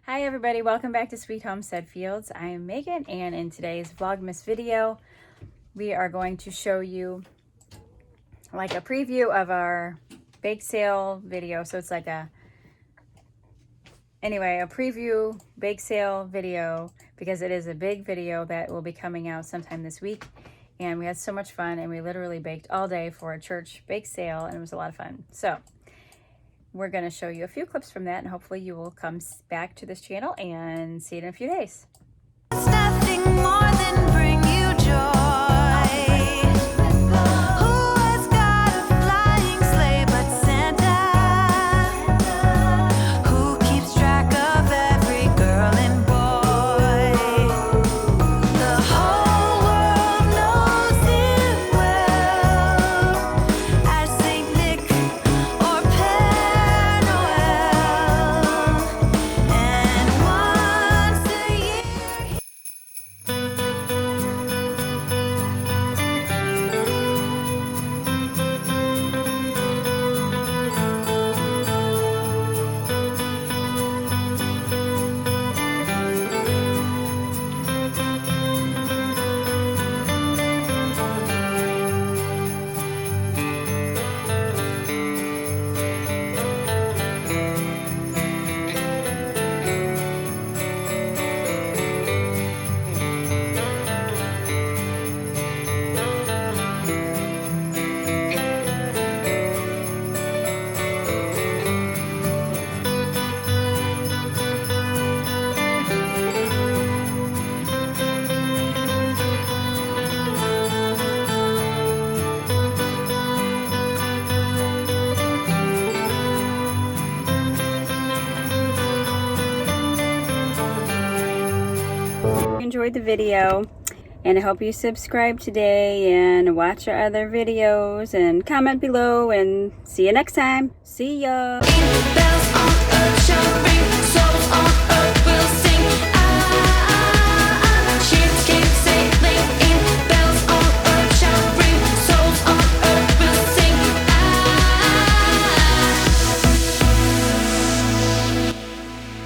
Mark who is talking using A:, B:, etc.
A: Hi everybody, welcome back to Sweet Homestead Fields. I am Megan, and in today's Vlogmas video, we are going to show you like a preview of our bake sale video. So it's like a preview bake sale video, because it is a big video that will be coming out sometime this week. And we had so much fun, and we literally baked all day for a church bake sale, and it was a lot of fun. So we're going to show you a few clips from that, and hopefully you will come back to this channel and see it in a few days.
B: It's nothing more than bring you joy. Who has got a flying sleigh but Santa? Who keeps track of every girl and boy? The whole world knows it well as Saint Nick or Père Noël. And once a year
A: Enjoyed the video, and I hope you subscribe today and watch our other videos and comment below, and see you next time. See ya.
B: bells on earth shall ring.